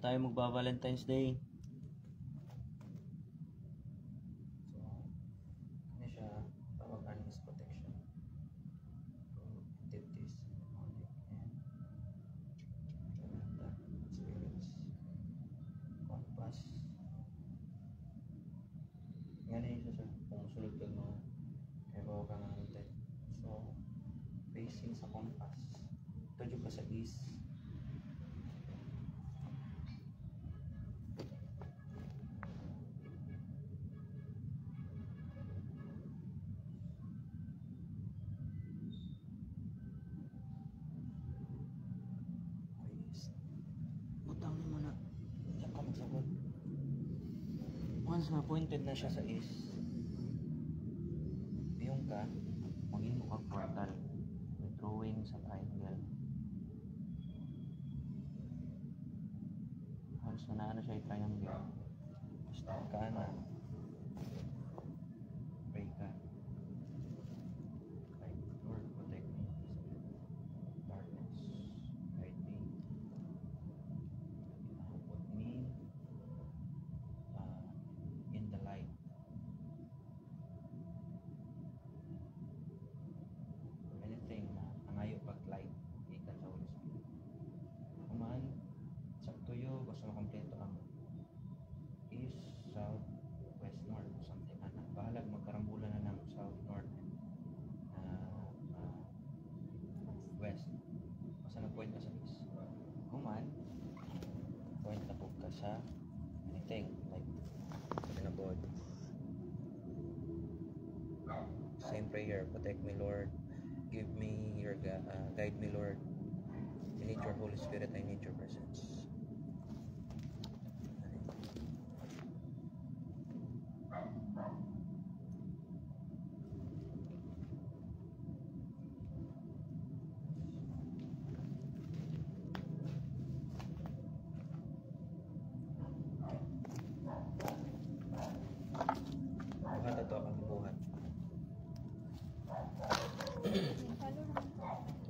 tayo magba-Valentine's Day. So, ano siya, tawagan is protection from entities, demonic, and elemental spirits. Compass. Yan ay isa sa pumusulod ka no, kaya bawa ka nga natin. So, facing sa compass. Ito juga sa east. Once na pointed na siya sa east, biyong ka, maging mo kang portal with drawing sa triangle. Once na naano siya yung triangle, start ka na, pray ka. Like, Lord, protect me, darkness, guide me, put me in the light. Anything na nangayo pag light, ikan sa Holy Spirit. Kuman, it's up to you, basta makompleto ang east, south, west, north, something na. Bahalag magkarambulan na ng south, north, west. Basta nag-point ka sa east. Kuman, point na po ka sa anything, like about same prayer, protect me Lord, give me your guide me Lord, I need your Holy Spirit, I need your presence. Buhat ito ang buhat.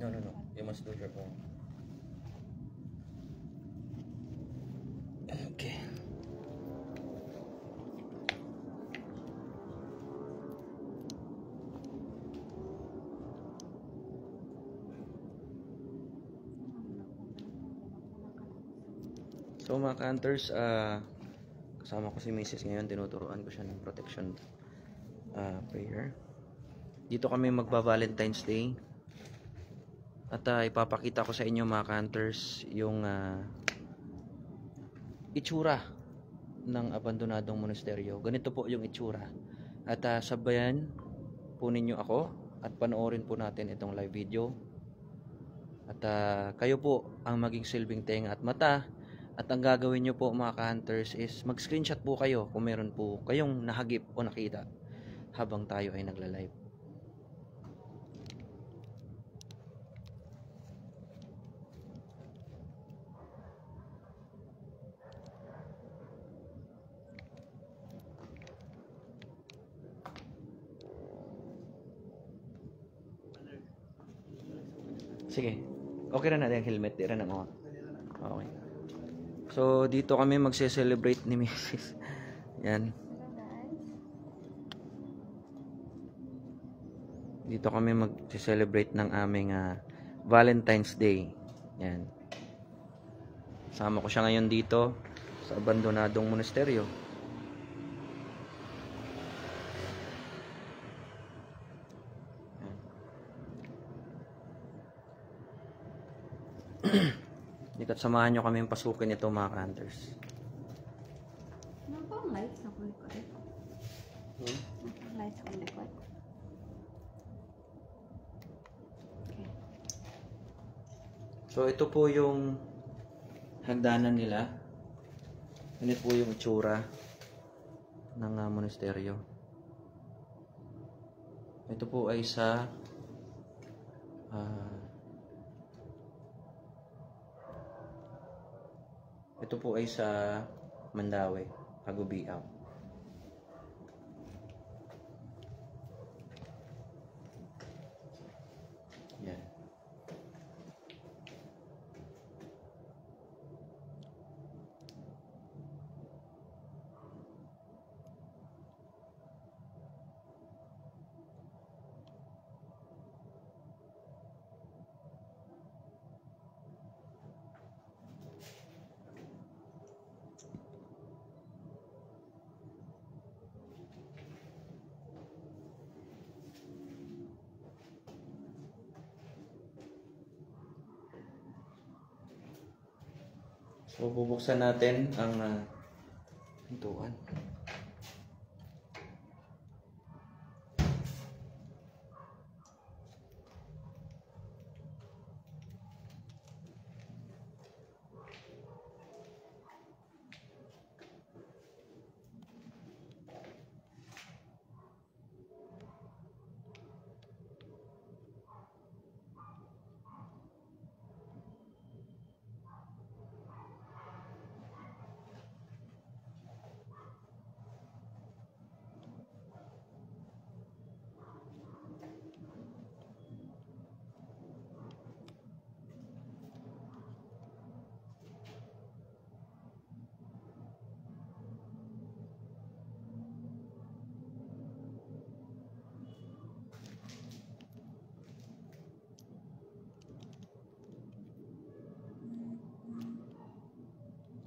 No. You must do your own. Okay. So mga ka-hunters, kasama ko si Mrs. ngayon, tinuturuan ko siya ng protection prayer. Dito kami magba-Valentine's Day. At ipapakita ko sa inyo mga ka-hunters yung itsura ng abandonadong monasteryo. Ganito po yung itsura. At sabayan po ninyo ako at panoorin po natin itong live video. At kayo po ang maging silbing tenga at mata. At ang gagawin nyo po mga ka-hunters is mag-screenshot po kayo kung meron po kayong nahagip o nakita habang tayo ay nagla-live. Sige. Okay na natin ang helmet. Tira na mo. Okay. So, dito kami magse-celebrate ni Mrs. Yan. Dito kami magse-celebrate ng aming Valentine's Day. Yan. Sama ko siya ngayon dito sa abandonadong monasteryo. Dito samahan nyo kami pasukin ito mga ka-hunters. Ano pang lights na kulikot? Lights na kulikot. Okay. So ito po yung hagdanan nila. Ganito po yung itsura ng monasteryo. Ito po ay sa ito po ay sa Mandaue, Cagubiao. Yan. So, bubuksan natin ang pintuan.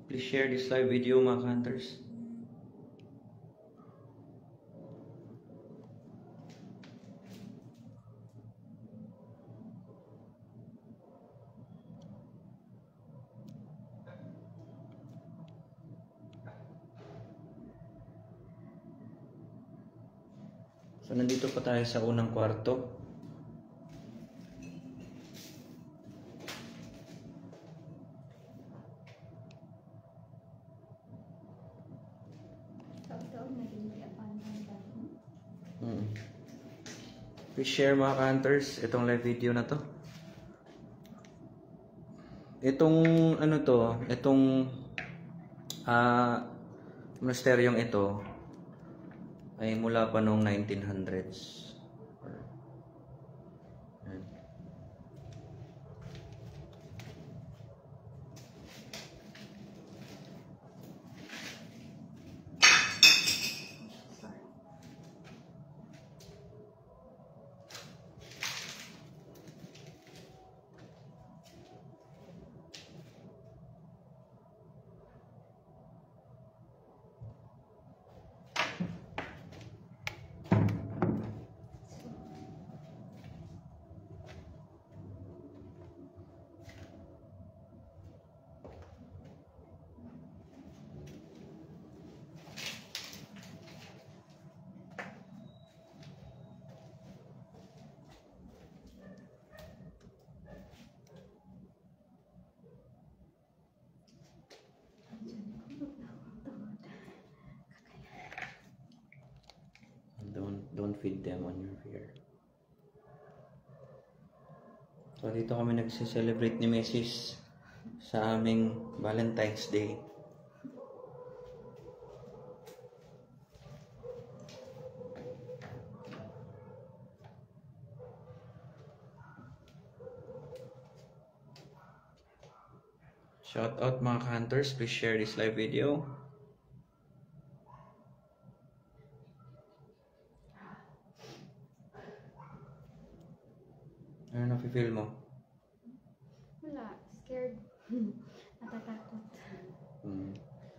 Please share this live video, mga hunters. So, nandito pa tayo sa unang kwarto. Please share, mga hunters, itong live video na to. Itong ano to, itong monasteryong ito ay mula pa noong 1900s. Don't feed them on your fear. So dito kami nagse-celebrate ni Mrs. sa aming Valentine's Day. Shout out, mga hunters, please share this live video. Ano nafe-feel mo? Wala, scared. Natatakot.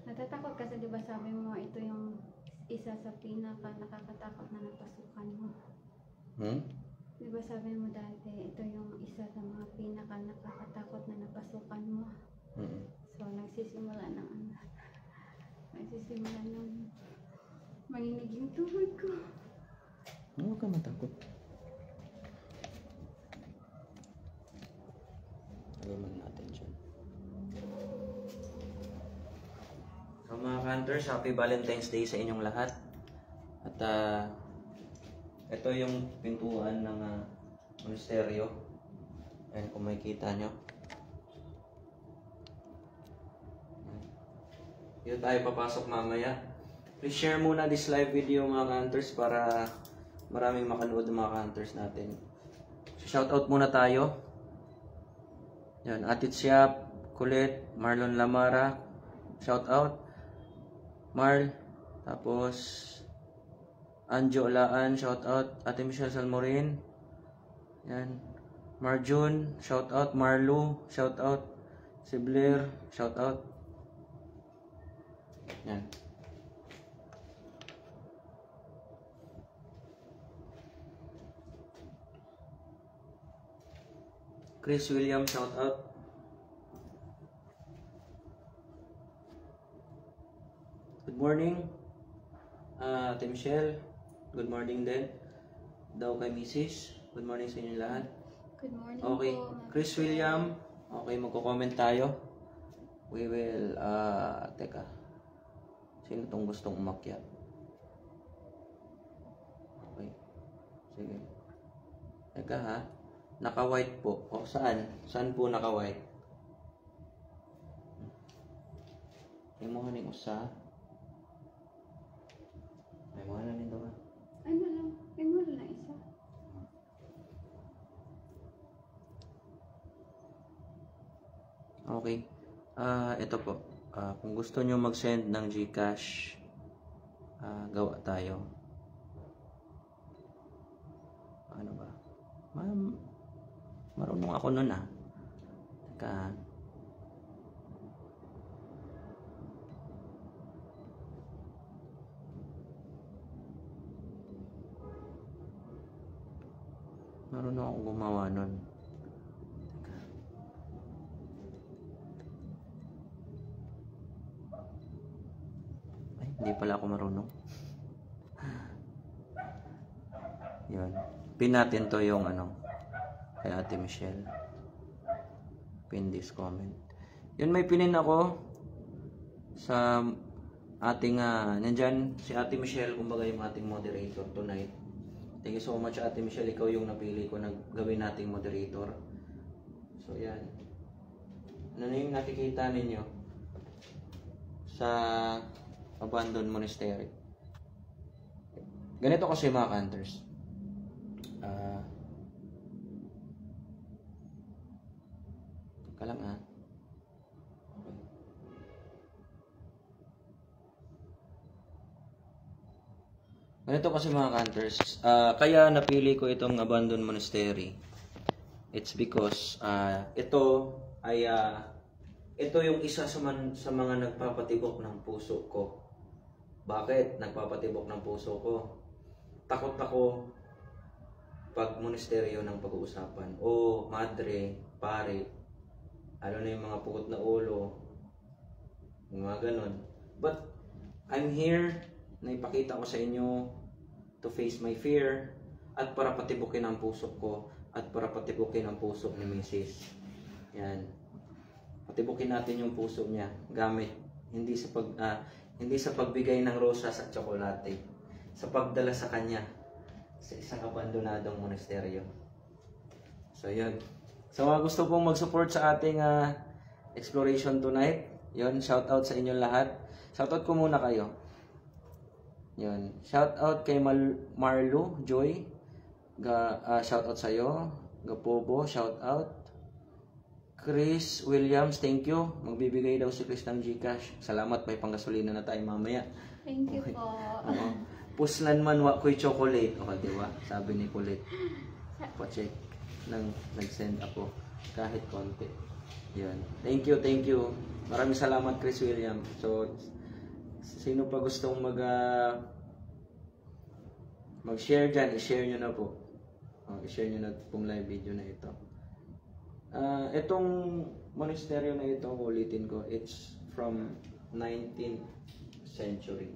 Natatakot kasi 'di ba sabi mo ito yung isa sa pinaka nakakatakot na napasukan mo. 'Di ba sabi mo dati ito yung isa sa mga pinaka nakakatakot na napasukan mo. So nagsisimula ng manginig yung tuhod ko. Huwag ka matakot. Alaman natin dyan. So mga hunters, happy Valentine's Day sa inyong lahat. At ito yung pintuan ng monasteryo. Ayan, kung makikita nyo. Dito tayo papasok mamaya. Please share muna this live video, mga hunters, para maraming makanood ng mga hunters natin. So, shoutout muna tayo. Yan, Atit Siap, Kulit, Marlon Lamara, shoutout. Marl, tapos Anjo Olaan, shoutout. Ate Michelle Salmorin, yan. Marjun, shoutout. Marlu, shoutout. Si Blair, shoutout. Yan. Chris William, shout out. morning, Ate Michelle. Good morning din. Daw kay Mrs. Good morning sa inyo lahat. Good morning Okay, po. Chris William. Okay, magko-comment tayo. We will, teka. Sino tong gustong umakyat? Okay. Sige. Teka ha. Naka-white po. O, saan? Saan po naka-white? Imuha ning usa. Imuha na nito ha. Ano lang? Ano lang isa? Okay. Ito po. Kung gusto nyo mag-send ng GCash, gawa tayo. Ano ba? Ma'am, marunong ako nun ah. Teka. Marunong ako gumawa nun. Teka. Ay, hindi pala ako marunong. Yun. Pin natin to yung ano, kay Ate Michelle. Pin this comment. Yun, may pinin ako sa ating, nandyan si Ate Michelle, kumbaga yung ating moderator tonight. Thank you so much, Ate Michelle. Ikaw yung napili ko na gawin nating moderator. So, yan. Ano na yung nakikita ninyo sa abandoned monastery? Ganito kasi mga hunters. Teka lang Okay. Ganito kasi mga hunters. Kaya napili ko itong abandoned monastery. It's because ito yung isa sa mga nagpapatibok ng puso ko. Bakit nagpapatibok ng puso ko? Takot ako pag monasteryo ng pag-uusapan. O madre, pare, ano na yung mga pugot na ulo, mga ganon. But I'm here na ipakita ko sa inyo to face my fear at para patibukin ang puso ko at para patibukin ang puso ni Mrs. Yan. Patibukin natin yung puso niya gamit hindi sa pagbigay ng rosas at tsokolate, sa pagdala sa kanya sa isang abandonadong monasteryo. So yun. So gusto pong mag-support sa ating exploration tonight. Yun, shout out sa inyong lahat. Shout out ko muna kayo. Yun. Shout out kay Marlo Joy. Shout out sa iyo. Gapobo, shout out. Chris Williams, thank you. Magbibigay daw si Chris ng GCash. Salamat, may panggasolina na tayo mamaya. Thank you po. Puslan man wa ko'y chocolate. O, di ba? Sabi ni Kulit. Pa-check. Nag-send ako. Kahit konti. Yun. Thank you, thank you. Maraming salamat, Chris Williams. So, sino pa gustong mag-share dyan, i-share nyo na po. I-share nyo na pong live video na ito. Itong monasteryo na ito, ulitin ko, it's from 19th century.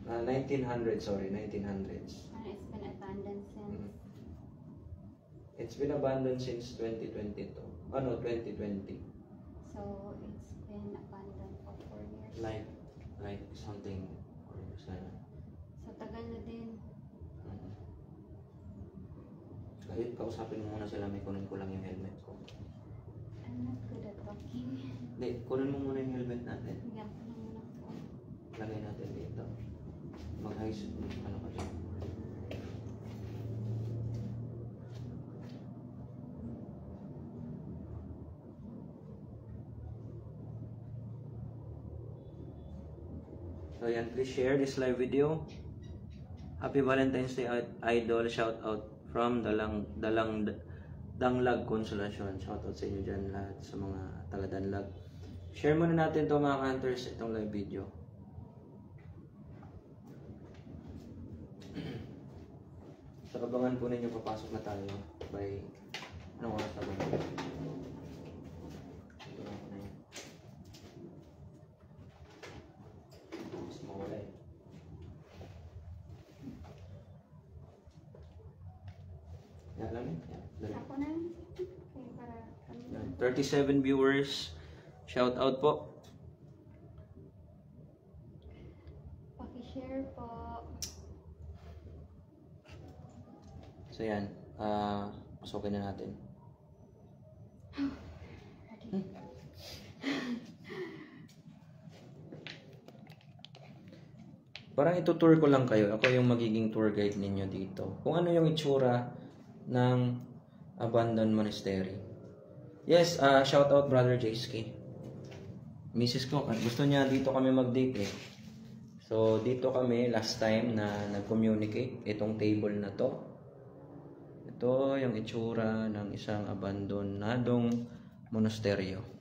1900s, sorry, 1900s. And it's been abandoned since? It's been abandoned since 2022. 2020. So, it's been abandoned for 4 years? Like something 4 years na. So, tagal na din. Kahit kausapin mo muna sila, may kunin ko lang yung helmet ko. I'm not good at talking. Hindi, kunin mo muna yung helmet natin. Higyan ko lang muna po. Lagay natin dito. Mag-high school, ano ka dyan? So yan, please share this live video. Happy Valentine's Day, Idol. Shout out from Danglag Consolation. Shout out sa inyo dyan lahat sa mga taga-Danlag. Share muna natin to mga hunters, itong live video. Sa kabangan po ninyo, papasok na tayo by anong oras na ba? Yan lang yun. Yan, dali. Ako na lang. Okay, para kami. Yan, 37 viewers. Shout out po. Paki-share po. So yan, pasukin na natin. Parang itutour ko lang kayo. Ako yung magiging tour guide ninyo dito. Kung ano yung itsura ng abandoned monastery. Yes, shout out Brother Jayski. Mrs. ko, gusto niya dito kami mag-date eh. So, dito kami last time na nag-communicate. Itong table na to. Ito yung itsura ng isang abandonadong monasteryo.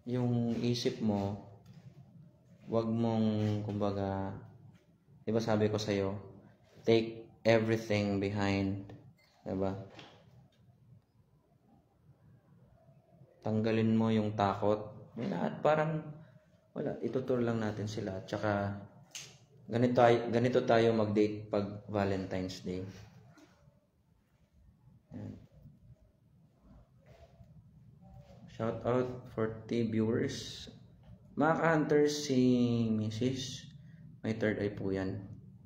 Yung isip mo, wag mong, kumbaga, di ba sabi ko sa'yo, take everything behind, di ba? Tanggalin mo yung takot. May lahat, parang, wala, itutur lang natin sila. Tsaka, ganito tayo mag-date pag Valentine's Day. Yan. Shout out 40 viewers. Mga ka-hunters, si Mrs. May third eye po yan.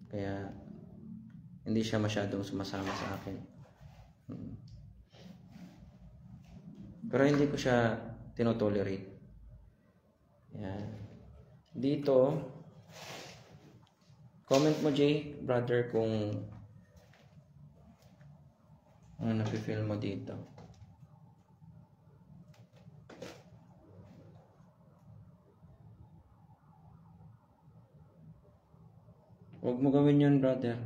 Kaya hindi siya masyadong sumasama sa akin. Pero hindi ko siya tinotolerate. Yan. Dito, comment mo Jay, brother, kung ano nafe-feel mo dito. Huwag mo gawin yun, brother.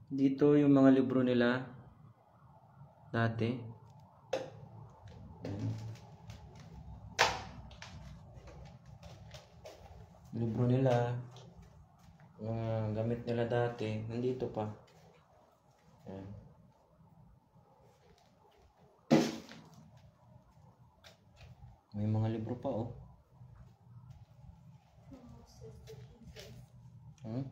Dito yung mga libro nila dati. Libro nila, mga gamit nila dati, nandito pa. Ayan. May mga libro pa, oh. Hmm?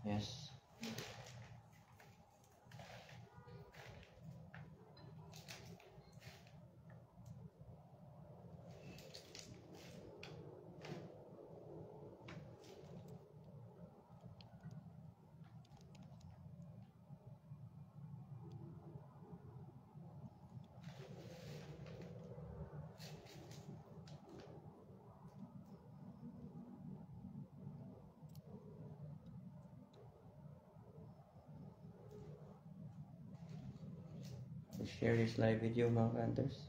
Yes. Share this live video, mga ka-hunters.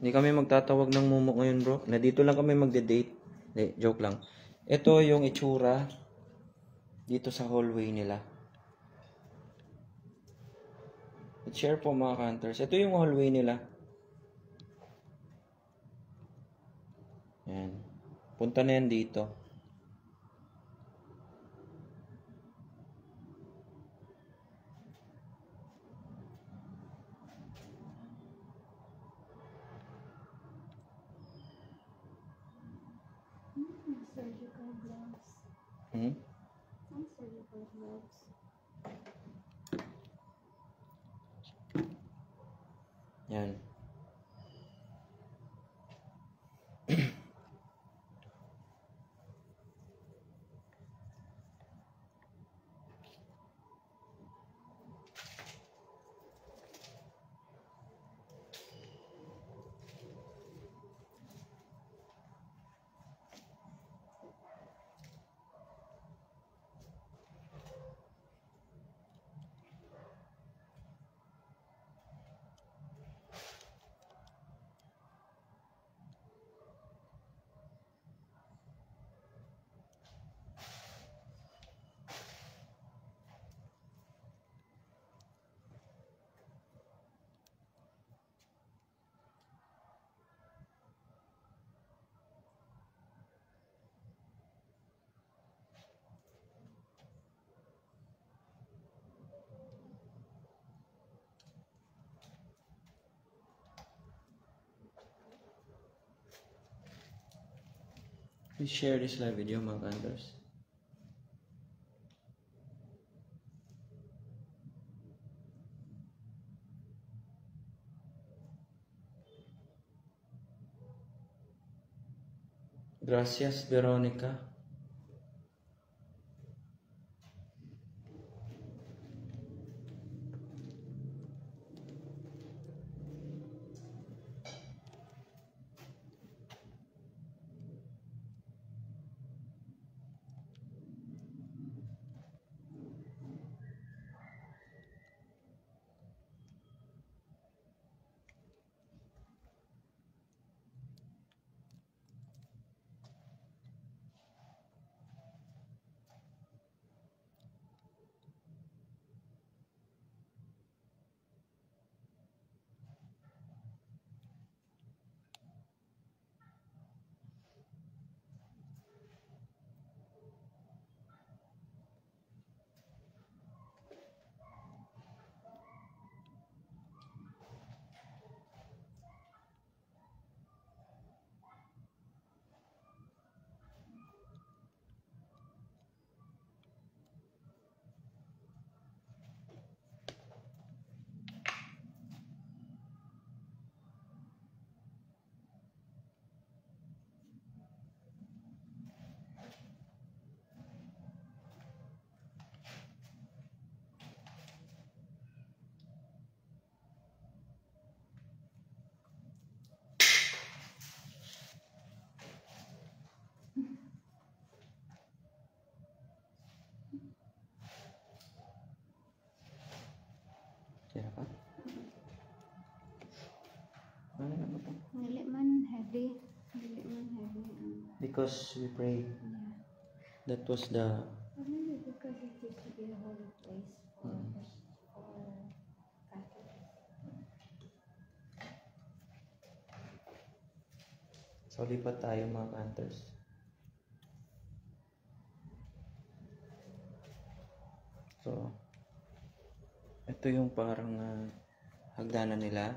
Hindi kami magtatawag ng mumu ngayon, bro. Na dito lang kami magde-date. Joke lang. Ito yung itsura dito sa hallway nila. Share po, mga ka-hunters. Ito yung hallway nila. Yan. Punta na yan dito. Surgical gloves. Surgical gloves. Yan. Please share this live video, mga hunters. Gracias, Veronica. Kira ka? Ano na ba ito? Dili man heavy. Dili man heavy. Because we prayed. Yeah. That was the... Maybe because it used to be a holy place for Catholics. So, lipat tayo, mga hunters. So, ito yung parang hagdanan nila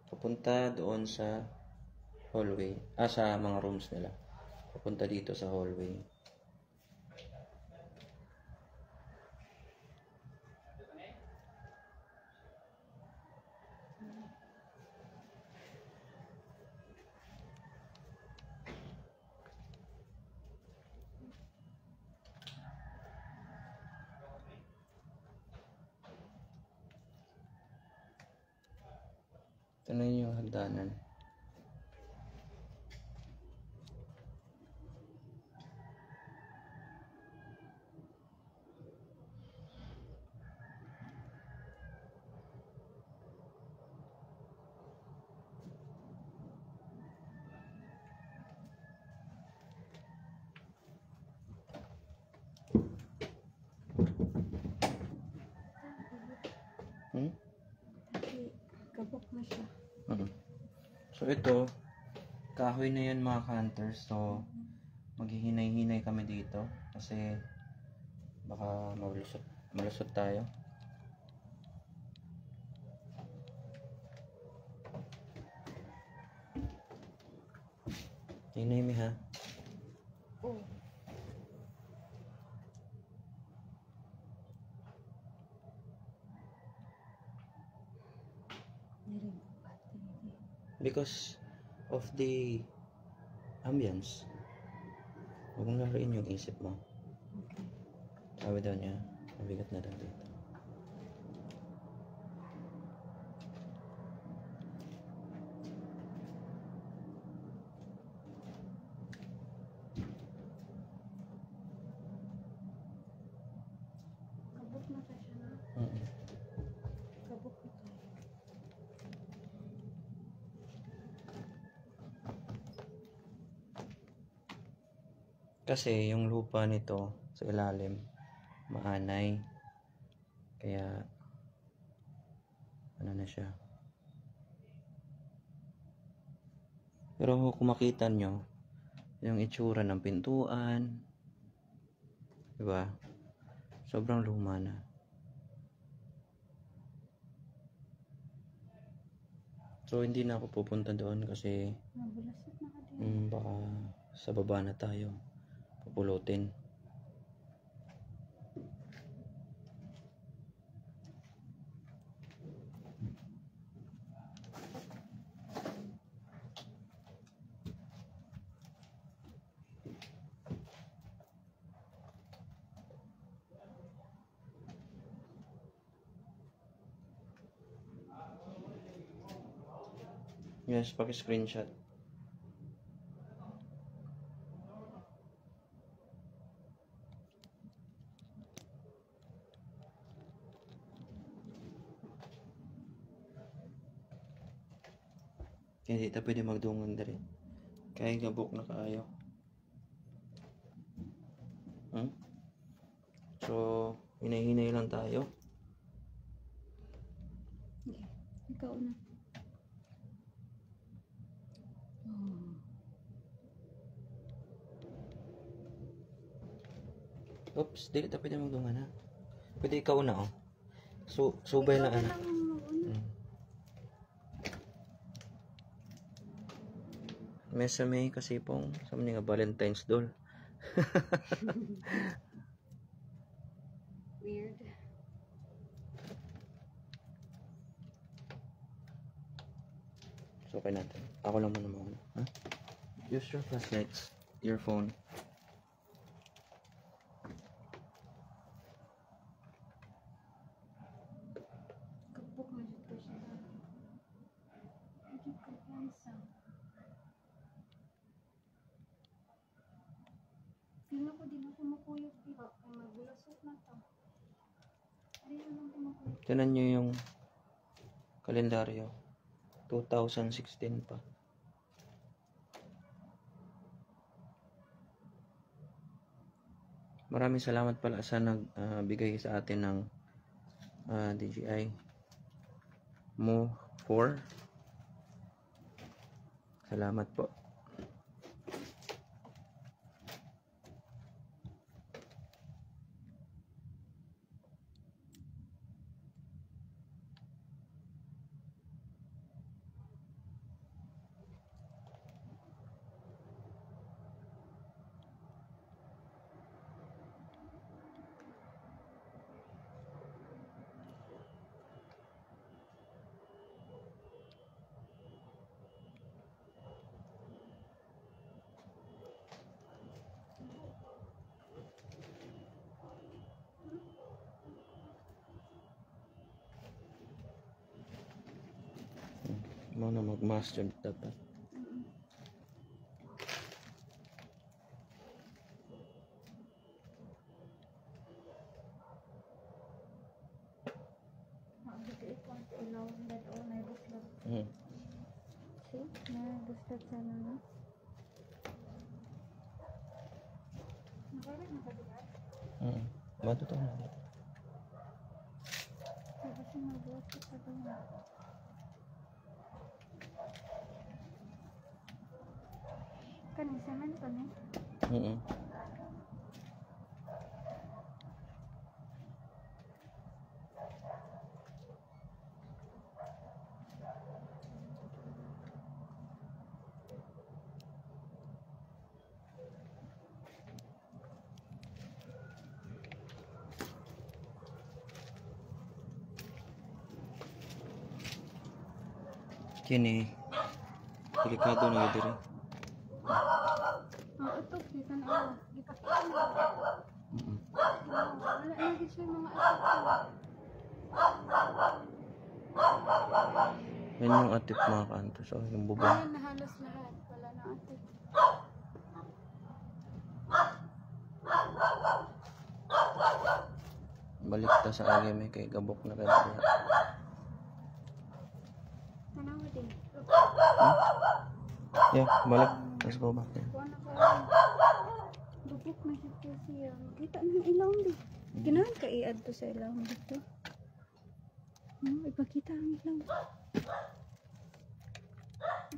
papunta doon sa hallway, sa mga rooms nila, papunta dito sa hallway. Ito na yung hagdanan. Kabok na siya. So ito, kahoy na yan, mga hunters. So maghihinay-hinay kami dito kasi baka malusot tayo. Hinay mi ha. Oh. Because of the ambience, huwag mong laruin yung isip mo. Okay. Sabi daw niya, mabigat na daw dito. Kabok na siya na. Kabok na tayo. Kasi yung lupa nito sa ilalim maanay, kaya ano na siya. Pero kung makita nyo yung itsura ng pintuan, diba, sobrang luma na. So hindi na ako pupunta doon kasi Nabulasot na ka din. baka Sa baba na tayo. Pupulutin. Yes, paki-screenshot. Kaya di ta pwede magdungon diri. Kaya gabok na kaayo. So, hinay-hinay lang tayo. Okay. Ikaw na. Oops, di ta pwede magdungan ha. Pwede ikaw na oh. So, subay lang ana. Mesa may kasi pong sa mga Valentine's doll. Weird. So, okay natin. Ako lang muna muna. Huh? Use your flashlights. Your phone. Kapok na dito siya. Hindi ko pansa. Sino ko din ako makuyog dito. Kaya magbulasot na to. Ay, lang ko makuyog. Tinan nyo yung kalendaryo. 2016 pa. Maraming salamat pala sa nagbigay sa atin ng DJI Mo 4. Salamat po. Mo na mag-master dapat. See? Na-busted sa ano. Nakarit na kabigat? Bato to na. Sabi siya mag-busted sa ano. Kanisaman pa ni? Kini delikado na diri. Ito, kita na ako. Gipakita na. Wala lagi siya mga atip. Yan yung atip mga kanto. So, yung bubong. Ayan, nahalos lahat. Wala na atip. Balik ta sa agay may kay gabok na kay diri. Tanawa din. Yeah, balik. Let's go back there. Kuha na ko. Bubuk na siya siya. Kita na yung ilaw din. Ginahan ka i-add to sa ilaw dito. Ipakita ang ilaw.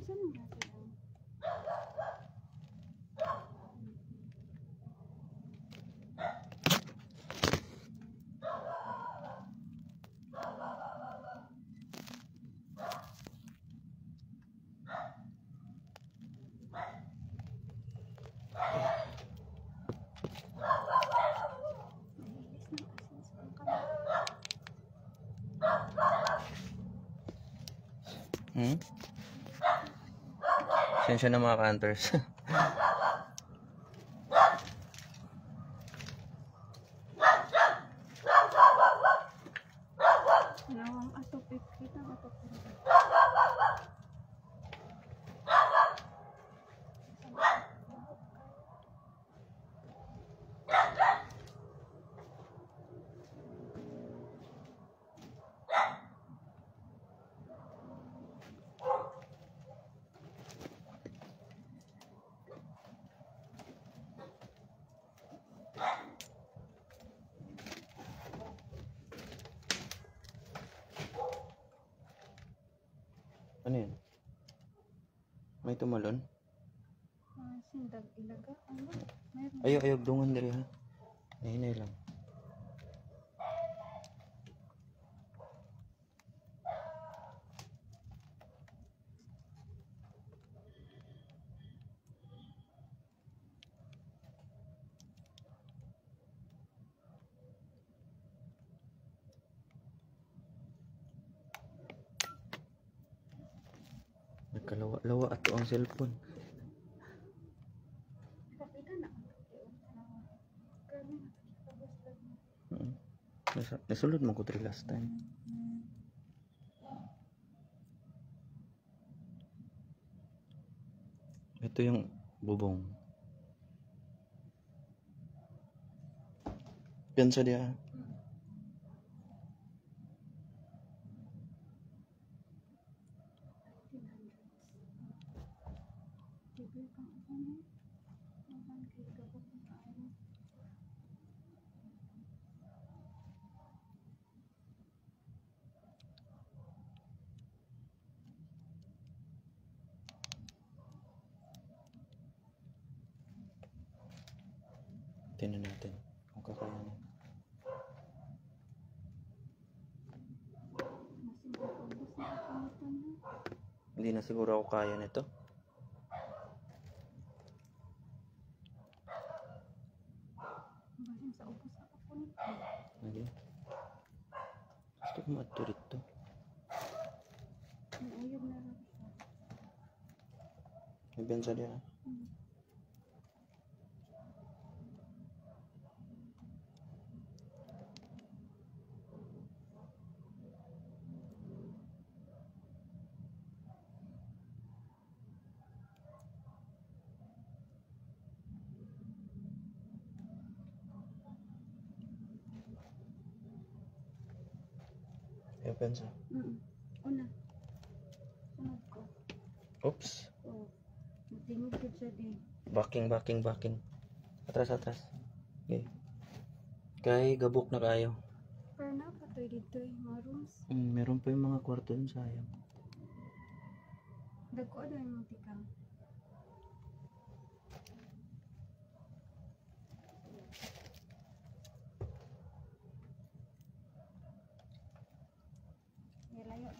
Saan ang natin? Hmm? Sensya na mga hunters. Nawang ato kita ato. Ano yan? May tumalon? Sindag ilaga. Ano? Meron. Ayog dungan diri ha. Hinay lang. Nagkalawa-lawa ato ang cellphone. Kapita na. Nasulod mo ko 3 last time. Ito yung bubong. Piyansa dia. Tingnan natin kung kakayanin. Hindi na siguro ako kaya nito. Basin sa ubos ako po. Hindi. Gusto ko maato dito. Ayog na lang. May piyansa dia. May piyansa. Una. Sunod ko. Oops. Oh. Matingog ko siya din. Backing. Atras. Okay. Kay gabok na kayo. Pero napatoy dito mga rooms. Meron pa yung mga kwarto dun, sayang. Dagko daw yung tikang. Layo.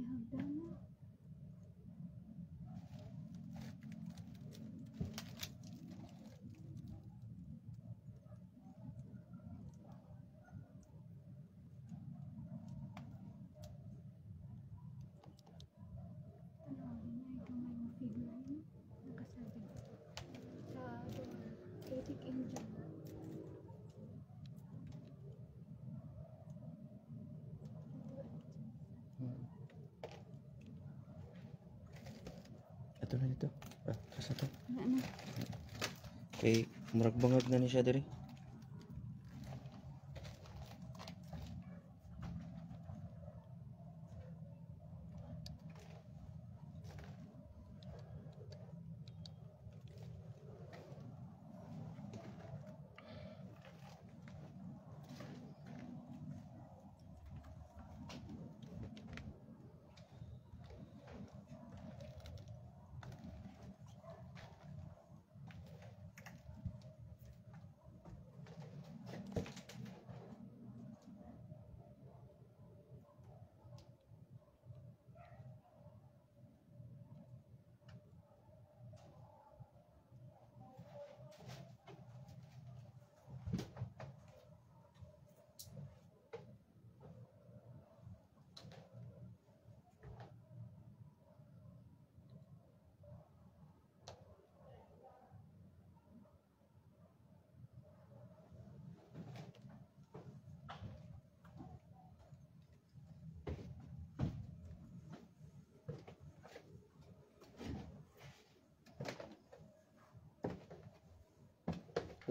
Hagdan na. Ito na dito. Atras na to. Ano? Kay murag bangag na ni siya diri.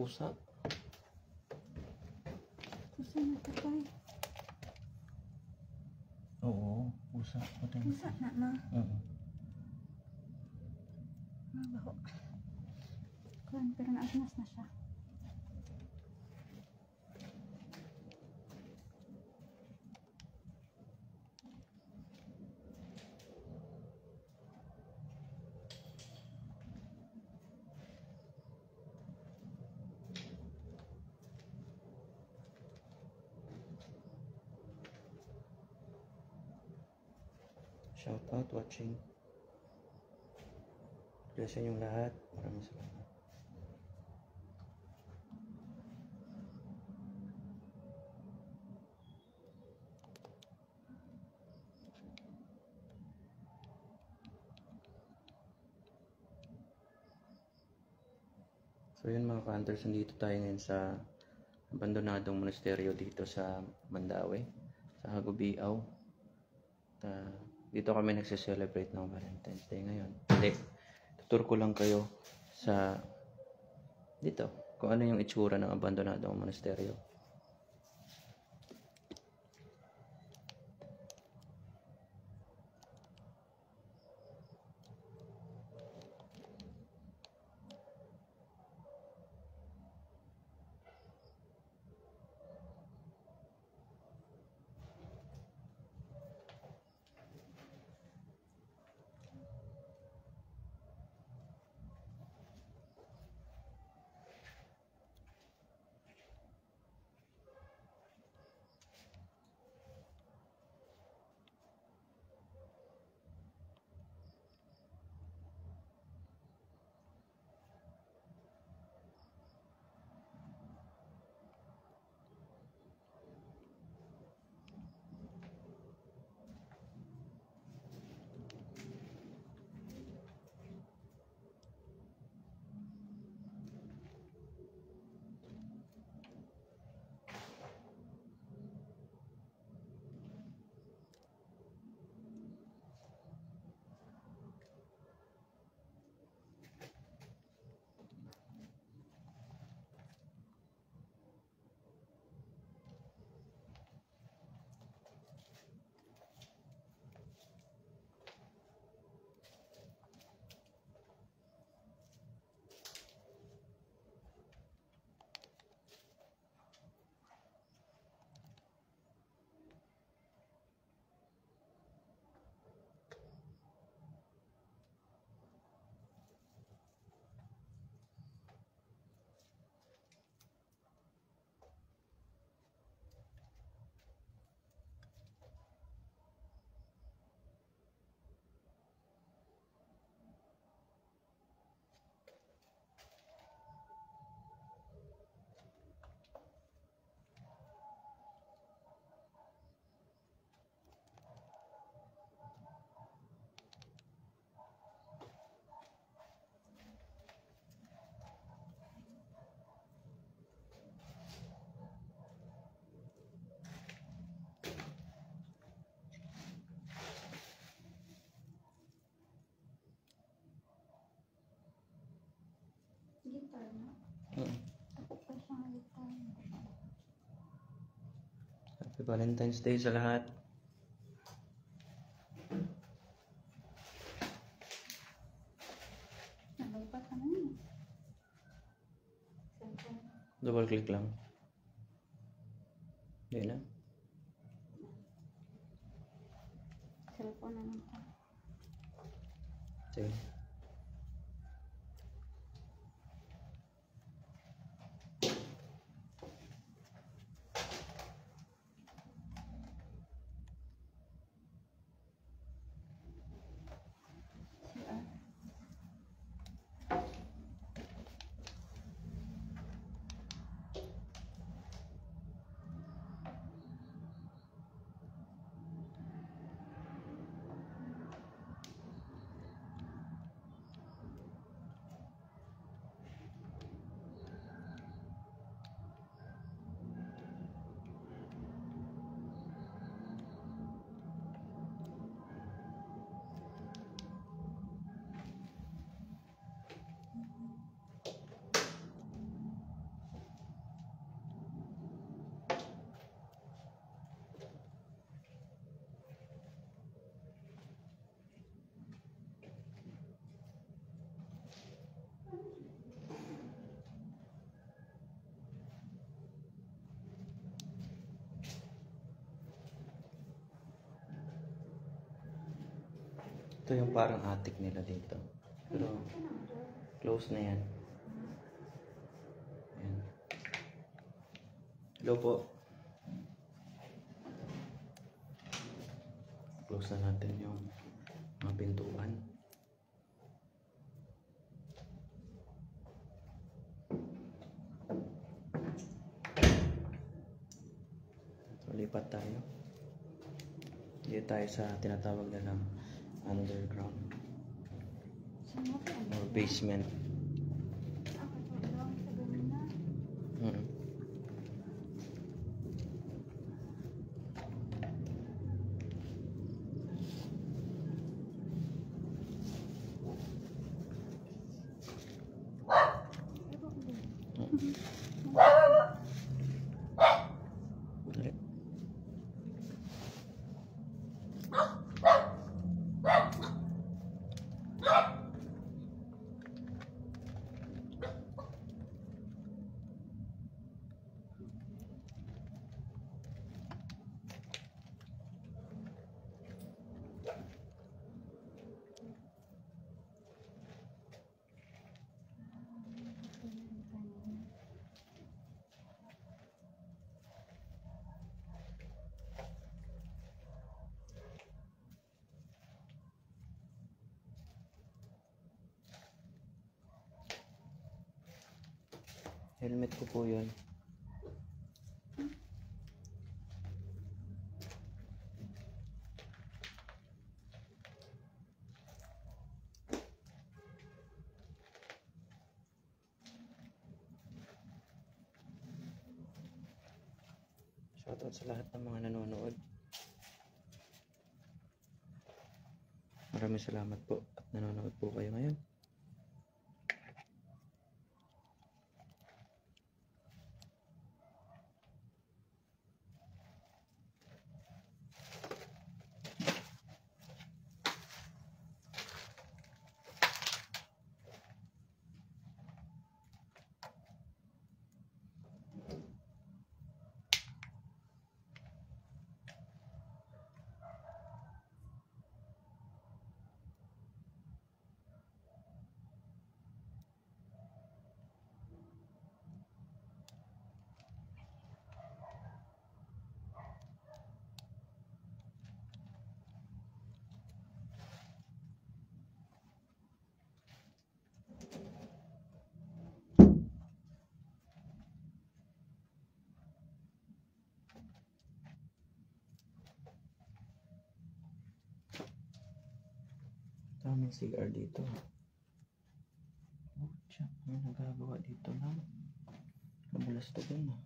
pusa. Pusa na tatay. Oo, pusa. Pusa na na. Mabaho. Kuan, pero naagnas na siya. Shout out watching. Bless yung lahat. Maraming salamat. So yun mga ka-hunters, nandito tayo ngayon sa abandonadong monasteryo dito sa Mandaue, sa Hagubiaw. Dito kami nagse-celebrate ng Valentine's Day ngayon. Hindi, tutur ko lang kayo sa dito kung ano yung itsura ng abandonadong monasteryo. Gitar na. Ako pa siyang gitar. Happy Valentine's Day sa lahat. Nagaypat ka na niya. Cellphone. Double click lang. Hindi na. Cellphone na lang ka. Sige. CR. Ito yung parang attic nila dito. Pero close na yan. Ayan. Hello po. Close na natin yung mga pintuan. So, lipat tayo. Dito tayo sa tinatawag na ng underground or basement. Mm. Dali. Helmet ko po yun. Shoutout sa lahat ng mga nanonood. Maraming salamat po at nanonood po kayo ngayon. Daming CR dito. Oh, tiyan. May nagagawa dito lang. Nabulas to dun ah.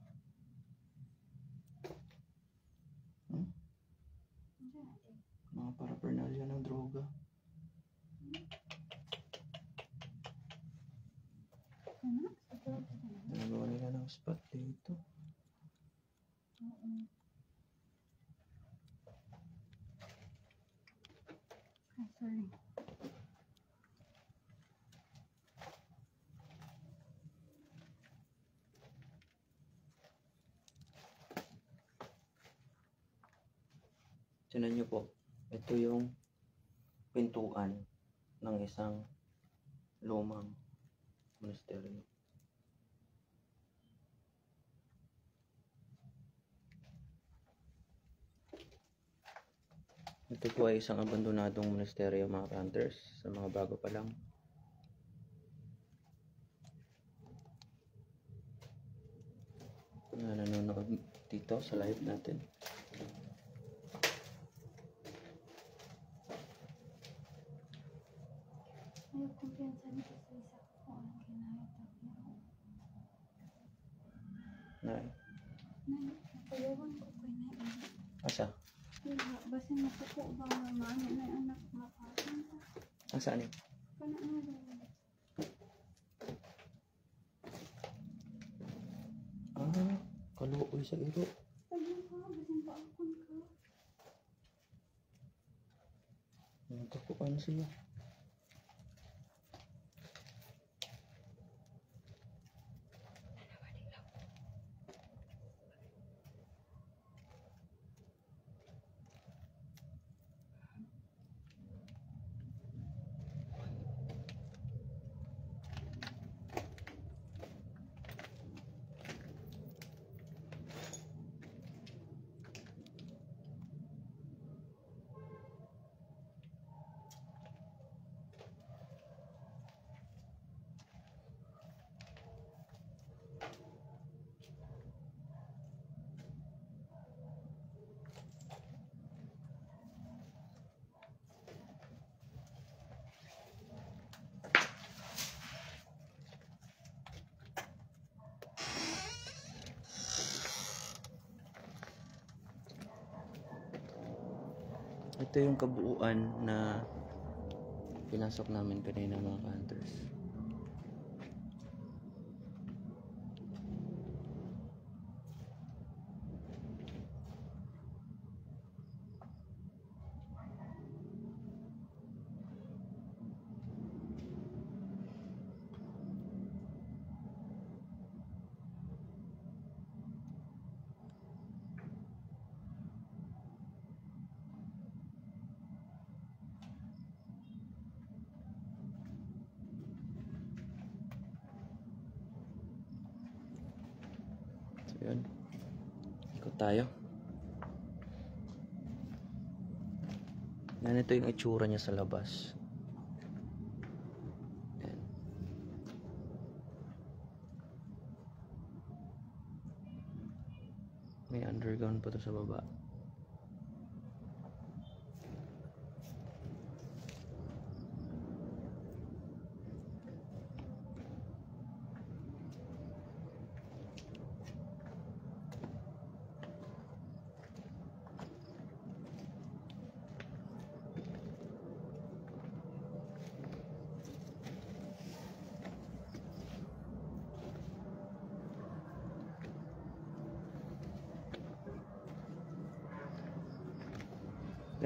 Mga paraphernalia ng droga. Nagawa nila ng spot dito. Sorry. Tinan nyo po, ito yung pintuan ng isang lumang monasteryo. Ito po ay isang abandonadong monasteryo mga hunters, sa mga bago pa lang. Na nanonood dito sa live natin. Ayaw kumpiyansa nito sa isa ko ang kinahitap niya. Nay, Napayawan ko kay na asa? Diba, basta napuko ba nga maano na yung anak makasan ka? Asa ni? Kana na rin. Ah, kaluoy sa iro. Tayo ka, basin pa akon ka. Nagkakuan siya. ito yung kabuuan na pinasok namin kanina mga hunters. Yun. Ikot tayo. Yan, ito yung itsura niya sa labas. Yan. May underground pa to sa baba.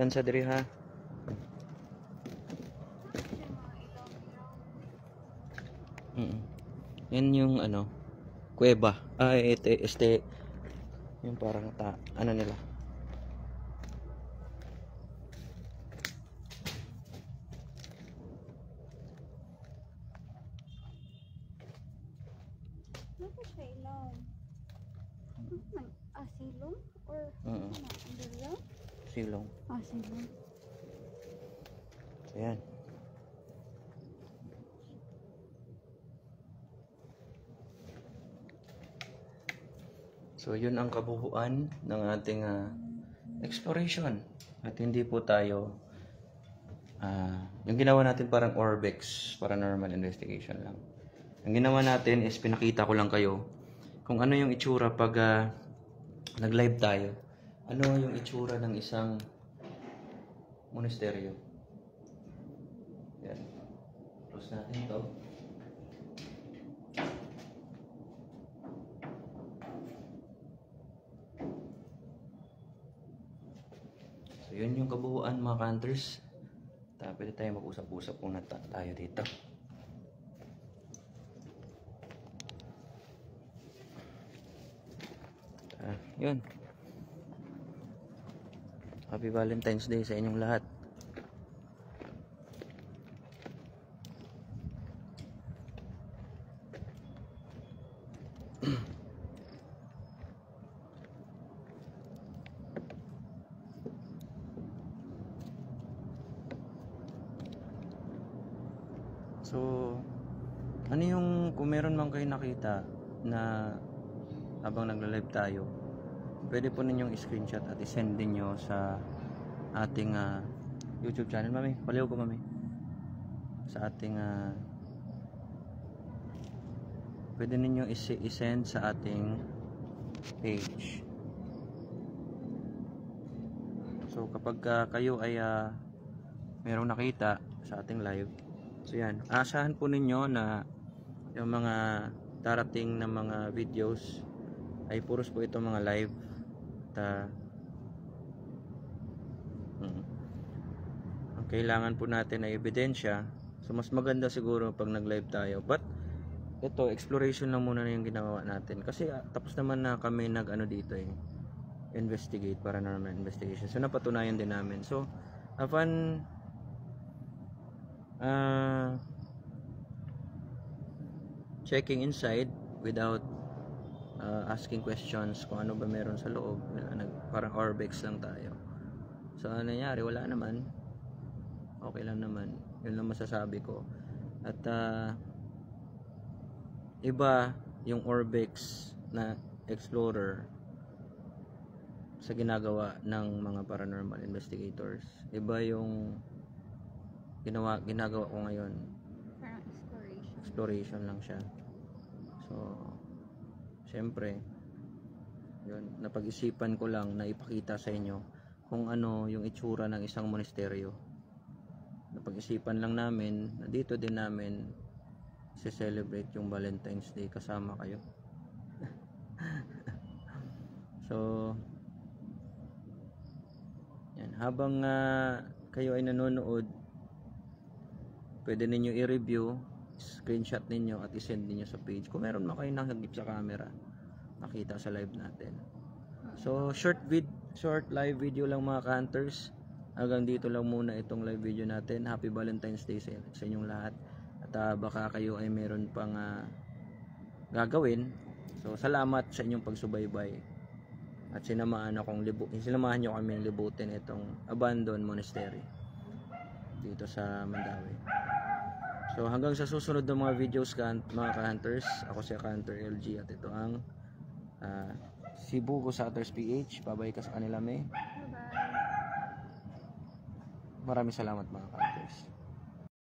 Yan sa diri ha. Yan yung ano, kuweba. Este yung parang ano nila. Ano siya ilaw? Asilong? Or underground? Silong. Asilong. Ayan. So yun ang kabuuan ng ating exploration. At hindi po tayo yung ginawa natin parang Orbex paranormal investigation lang. Ang ginawa natin is pinakita ko lang kayo kung ano yung itsura pag nag-live tayo. Ano yung itsura ng isang monasteryo. Yan. Close natin ito. So yun yung kabuuan mga hunters. Pwede tayo mag-usap-usap muna tayo dito. Yun. Happy Valentine's Day sa inyong lahat. So, ano yung kung meron man kayo nakita na habang nagla-live tayo, pwede po ninyong i-screenshot at i-send din nyo sa ating YouTube channel. Mami, paliw ko mami. Sa ating pwede ninyong i-send sa ating page. So kapag kayo ay merong nakita sa ating live, so yan, asahan po ninyo na yung mga darating na mga videos ay puros po ito mga live. Ang kailangan po natin ay ebidensya. So mas maganda siguro pag nag-live tayo. But ito, exploration lang muna na yung ginawa natin. Kasi tapos naman na kami nag-ano dito investigate, paranormal investigation. So napatunayan din namin. So upon checking inside without asking questions kung ano ba meron sa loob, parang Orbex lang tayo. So ano nangyari, wala naman, okay lang naman, yun lang masasabi ko. At iba yung Orbex na explorer sa ginagawa ng mga paranormal investigators, iba yung ginagawa ko ngayon. Parang Exploration lang siya. So syempre, yun, napag-isipan ko lang na ipakita sa inyo kung ano yung itsura ng isang monasteryo. Napag-isipan lang namin na dito din namin celebrate yung Valentine's Day kasama kayo. So yan, habang kayo ay nanonood, pwede ninyo i-review, screenshot ninyo at i-send ninyo sa page kung meron man kayo nakagip sa camera makita sa live natin. So short live video lang mga ka-hunters. Hanggang dito lang muna itong live video natin. Happy Valentine's Day sa inyong lahat. At baka kayo ay meron pang gagawin. So salamat sa inyong pagsubaybay. At sinamahan nyo kami libutin itong abandoned monastery dito sa Mandaue. So hanggang sa susunod ng mga videos mga ka-hunters. Ako si Hunter LG at ito ang Cebu Ghost Hunters PH. Babay ka sa kanila, May. Bye-bye. Maraming salamat mga ka-hunters.